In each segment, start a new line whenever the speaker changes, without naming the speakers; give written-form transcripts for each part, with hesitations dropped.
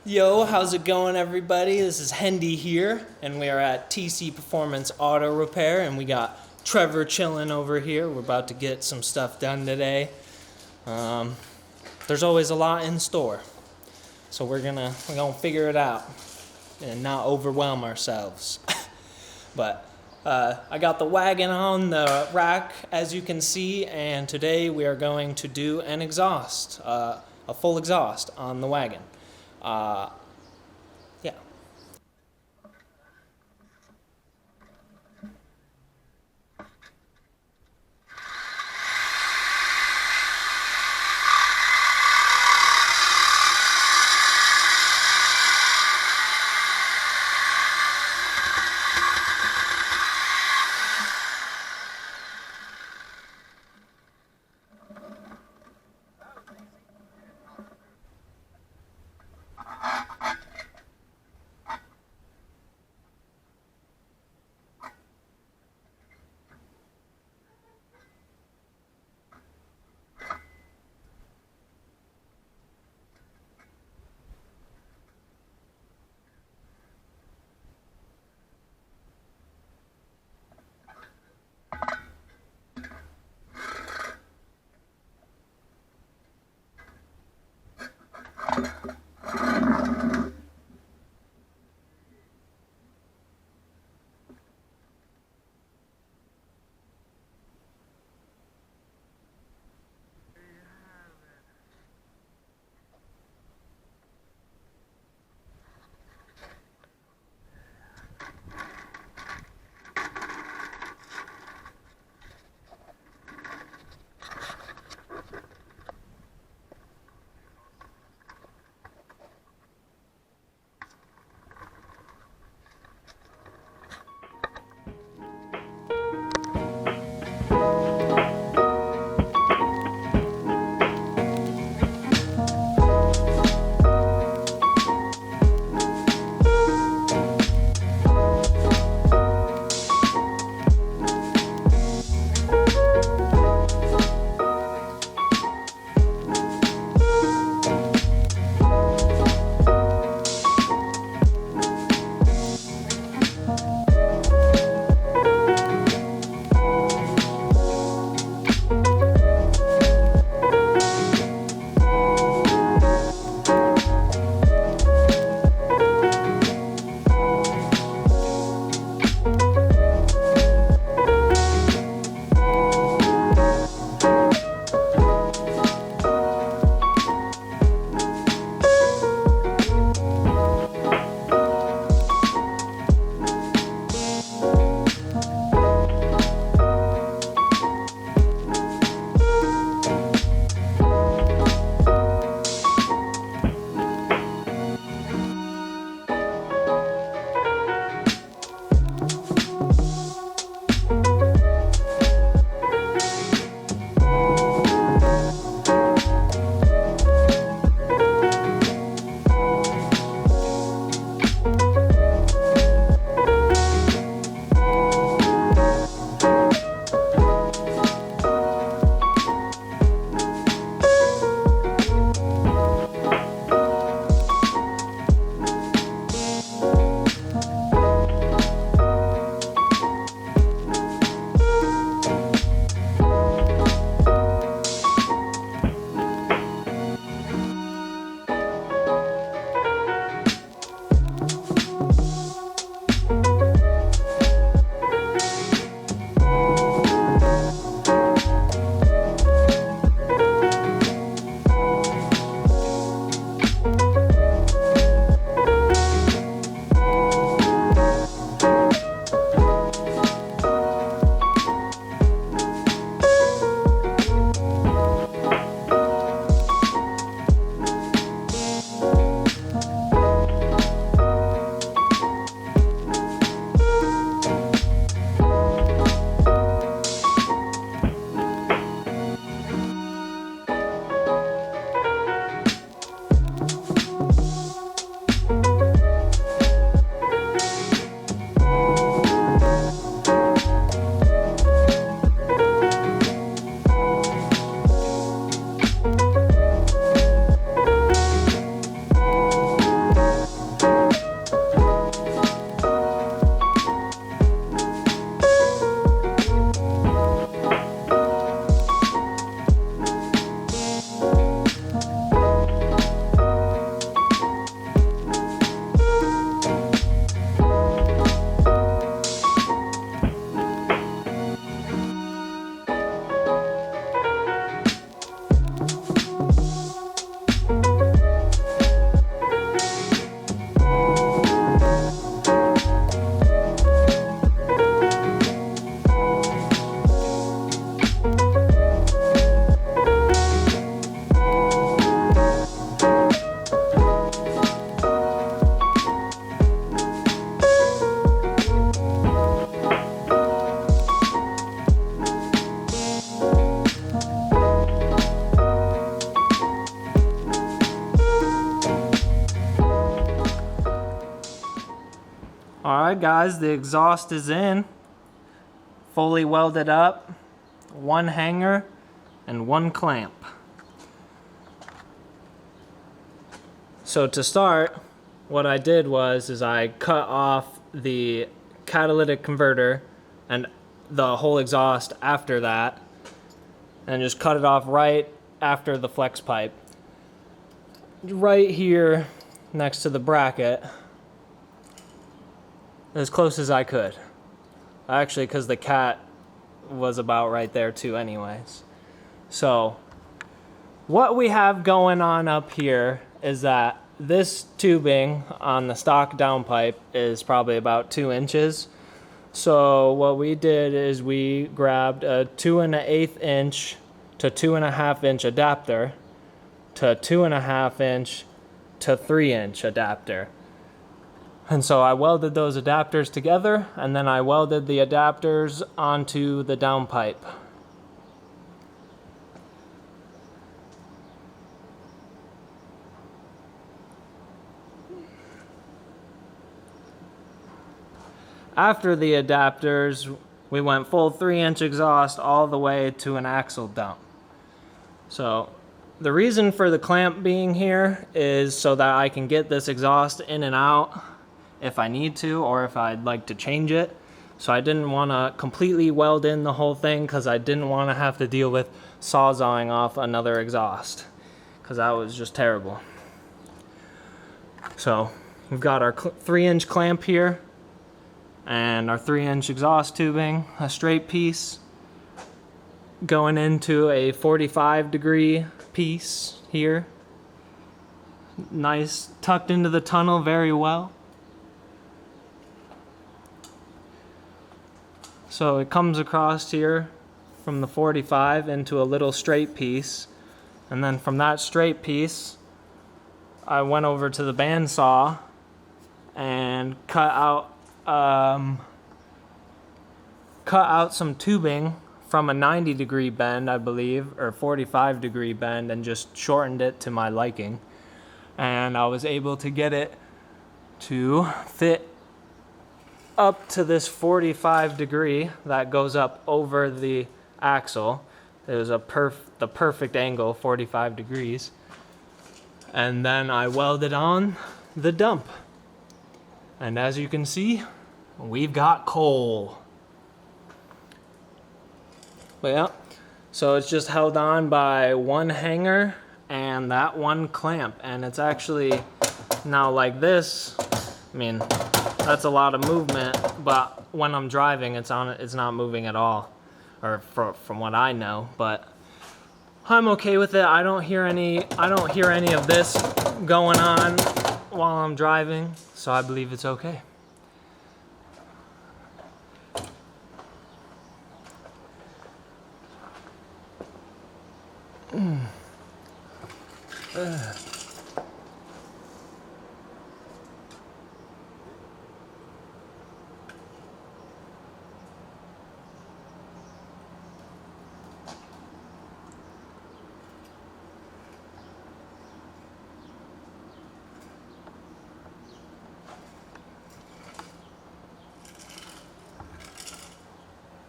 Yo, how's it going, everybody? This is Hendy here, and we are at TC Performance Auto Repair, and we got Trevor chilling over here. We're about to get some stuff done today. There's always a lot in store, so we're gonna figure it out and not overwhelm ourselves. But I got the wagon on the rack, as you can see, and today we are going to do an exhaust, a full exhaust on the wagon. Yeah. Alright guys, the exhaust is in, fully welded up, one hanger and one clamp. So to start, what I did was I cut off the catalytic converter and the whole exhaust after that, and just cut it off right after the flex pipe. Right here next to the bracket, as close as I could. Actually, because the cat was about right there too anyways. So what we have going on up here is that this tubing on the stock downpipe is probably about 2 inches. So what we did is we grabbed a 2 1/8 inch to 2 1/2 inch adapter to 2 1/2 inch to 3 inch adapter. And so I welded those adapters together, and then I welded the adapters onto the downpipe. After the adapters, we went full 3 inch exhaust all the way to an axle dump. So the reason for the clamp being here is so that I can get this exhaust in and out if I need to, or if I'd like to change it. So I didn't want to completely weld in the whole thing because I didn't want to have to deal with sawzawing off another exhaust, because that was just terrible. So we've got our 3 inch clamp here and our 3 inch exhaust tubing, a straight piece going into a 45-degree piece here. Nice, tucked into the tunnel very well. So it comes across here from the 45 into a little straight piece, and then from that straight piece I went over to the bandsaw and cut out some tubing from a 90-degree bend, I believe, or 45-degree bend, and just shortened it to my liking. And I was able to get it to fit up to this 45-degree that goes up over the axle. It was the perfect angle, 45 degrees. And then I welded on the dump. And as you can see, we've got coal. But yeah, so it's just held on by one hanger and that one clamp. And it's actually now like this. I mean, that's a lot of movement, but when I'm driving, it's not moving at all, or from what I know. But I'm okay with it. I don't hear any of this going on while I'm driving, so I believe it's okay.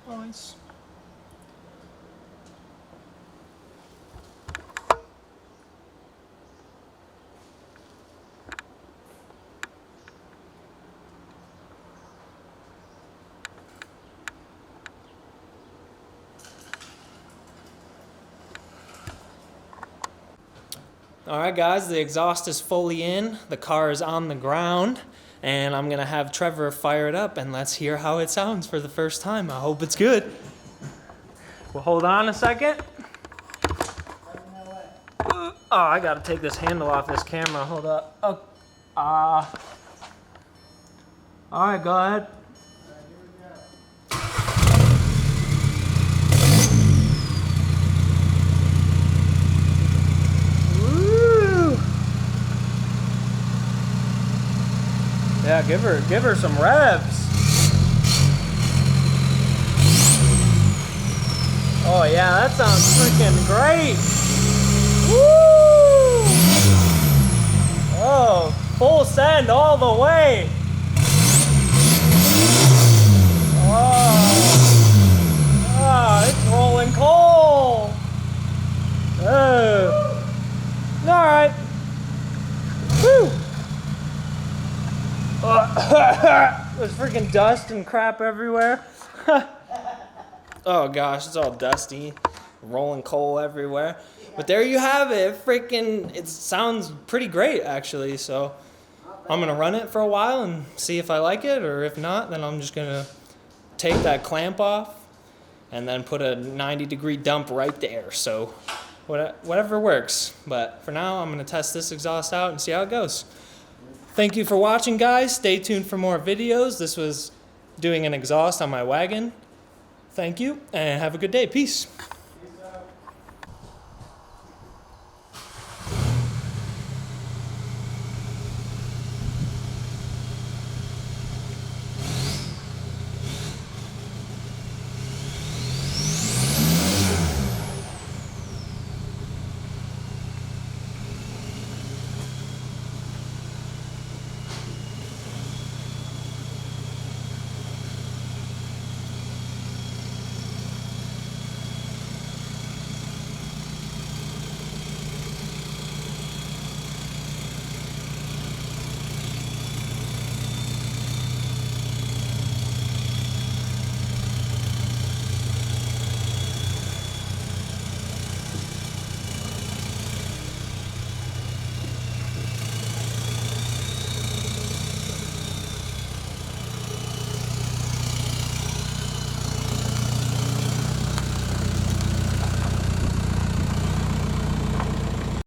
Nice. Alright guys, the exhaust is fully in, the car is on the ground, and I'm gonna have Trevor fire it up and let's hear how it sounds for the first time. I hope it's good. Well, hold on a second. Oh, I gotta take this handle off this camera, hold up. Oh, alright, go ahead. Yeah, give her some revs. Oh yeah, that sounds freaking great. Woo! Oh, full send all the way. There's freaking dust and crap everywhere. Oh gosh, it's all dusty. Rolling coal everywhere. But there you have it. It sounds pretty great actually. So I'm gonna run it for a while and see if I like it, or if not, then I'm just gonna take that clamp off and then put a 90-degree dump right there. So whatever works. But for now, I'm gonna test this exhaust out and see how it goes. Thank you for watching, guys. Stay tuned for more videos. This was doing an exhaust on my wagon. Thank you, and have a good day. Peace.